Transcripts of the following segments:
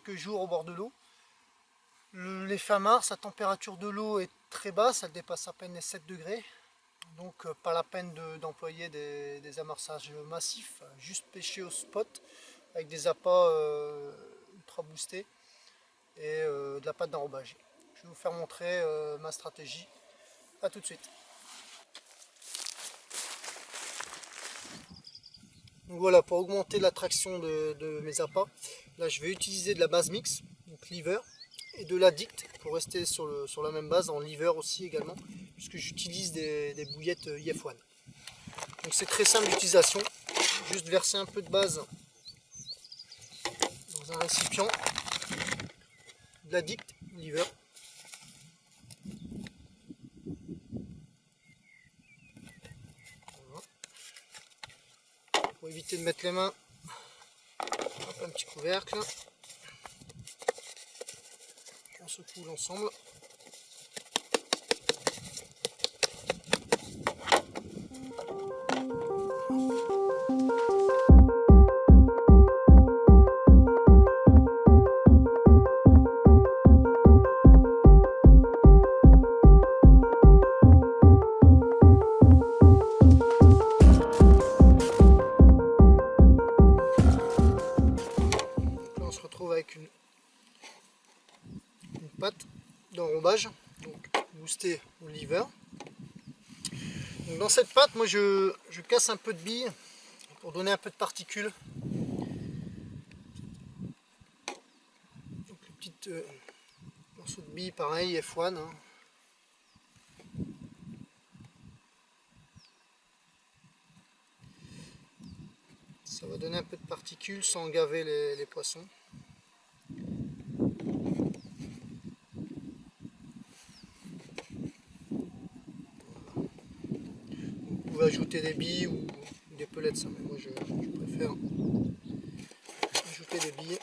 quelques jours au bord de l'eau. Les fins mars, la température de l'eau est très basse, elle dépasse à peine les 7 degrés. Donc pas la peine d'employer des amorçages massifs, juste pêcher au spot avec des appâts ultra boostés et de la pâte d'enrobage. Je vais vous faire montrer ma stratégie. A tout de suite. Donc voilà, pour augmenter l'attraction de mes appâts, là je vais utiliser de la base mix, donc lever, et de l'addict pour rester sur la même base, en lever aussi également, puisque j'utilise des bouillettes IF1. Donc c'est très simple d'utilisation, juste verser un peu de base dans un récipient, de l'addict, lever. Pour éviter de mettre les mains, hop, un petit couvercle, on secoue l'ensemble. Avec une pâte d'enrobage, donc boostée au lever. Donc dans cette pâte, moi je casse un peu de billes pour donner un peu de particules. Donc les petites morceaux de billes, pareil, F1. Hein. Ça va donner un peu de particules sans gaver les poissons. Vous pouvez ajouter des billes ou des pellets, ça, mais moi je préfère ajouter des billes.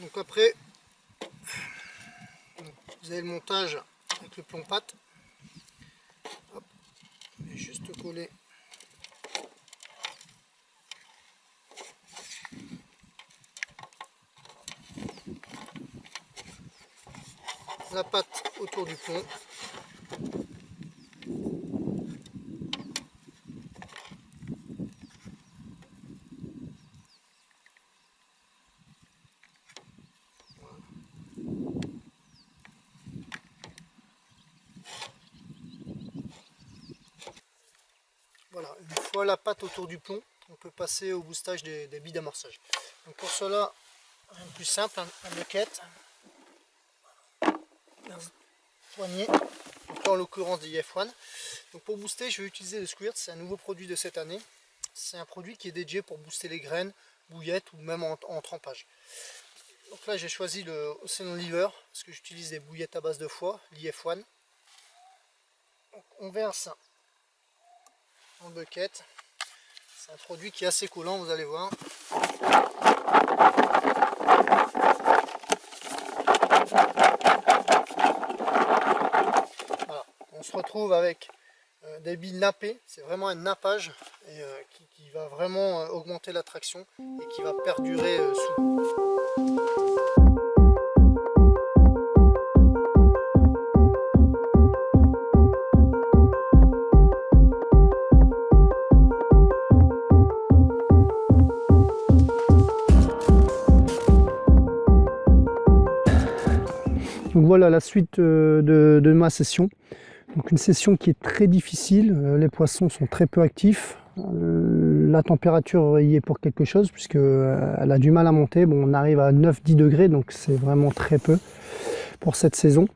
Donc après, vous avez le montage avec le plomb pâte. Hop, je vais juste coller la pâte autour du plomb. Voilà, une fois la pâte autour du plomb, on peut passer au boostage des billes d'amorçage. Donc pour cela, rien de plus simple, un bucket, un poignet, donc là en l'occurrence des IF1. Donc pour booster, je vais utiliser le Squirt, c'est un nouveau produit de cette année. C'est un produit qui est dédié pour booster les graines, bouillettes ou même en trempage. Donc là j'ai choisi le Ocean Lever parce que j'utilise des bouillettes à base de foie, l'IF1. Donc on verse en bucket. C'est un produit qui est assez collant, vous allez voir. Voilà. On se retrouve avec des billes nappées, c'est vraiment un nappage et, qui va vraiment augmenter l'attraction et qui va perdurer sous l'eau. Donc voilà la suite de ma session. Donc une session qui est très difficile, les poissons sont très peu actifs, la température y est pour quelque chose puisqu'elle a du mal à monter. Bon, on arrive à 9-10 degrés, donc c'est vraiment très peu pour cette saison.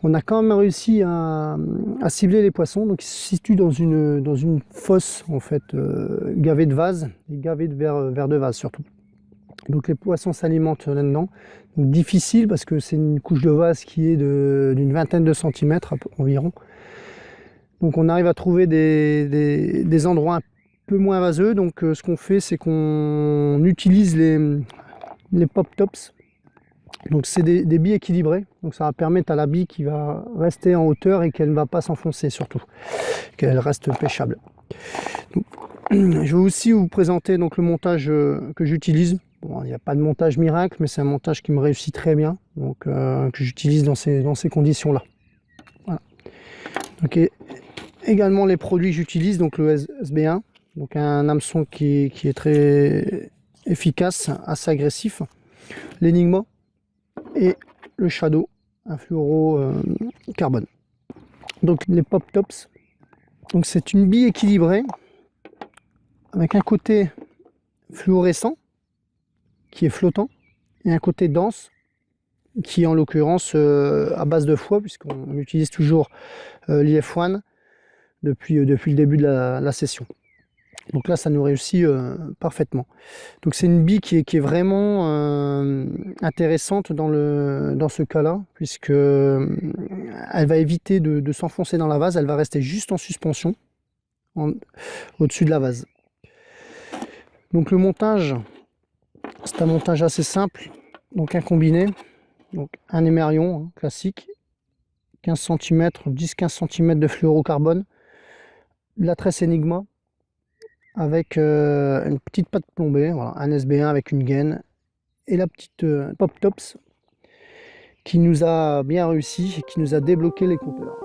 On a quand même réussi à cibler les poissons, donc ils se situent dans une fosse en fait, gavée de vase et gavée de verre de vase surtout. Donc les poissons s'alimentent là-dedans. Difficile parce que c'est une couche de vase qui est d'une vingtaine de centimètres environ. Donc on arrive à trouver des endroits un peu moins vaseux. Donc ce qu'on fait, c'est qu'on utilise les pop tops. Donc c'est des billes équilibrées, donc ça va permettre à la bille qui va rester en hauteur et qu'elle ne va pas s'enfoncer surtout, qu'elle reste pêchable. Donc, je vais aussi vous présenter donc le montage que j'utilise. Bon, il n'y a pas de montage miracle, mais c'est un montage qui me réussit très bien, donc que j'utilise dans ces conditions-là. Voilà. Donc, également les produits que j'utilise, donc le SB1, donc un hameçon qui est très efficace, assez agressif, l'Enigma et le Shadow, un fluorocarbone. Donc les pop tops, donc c'est une bille équilibrée avec un côté fluorescent qui est flottant et un côté dense qui est en l'occurrence à base de foie, puisqu'on utilise toujours l'IF1 depuis le début de la session. Donc là, ça nous réussit parfaitement. Donc c'est une bille qui est vraiment intéressante dans ce cas-là, puisque elle va éviter de s'enfoncer dans la vase, elle va rester juste en suspension au-dessus de la vase. Donc le montage, c'est un montage assez simple, donc un combiné, donc un émerion hein, classique, 15 cm, 10-15 cm de fluorocarbone, de la tresse Enigma, avec une petite patte plombée, voilà, un SB1 avec une gaine, et la petite Pop Tops qui nous a bien réussi et qui nous a débloqué les compteurs.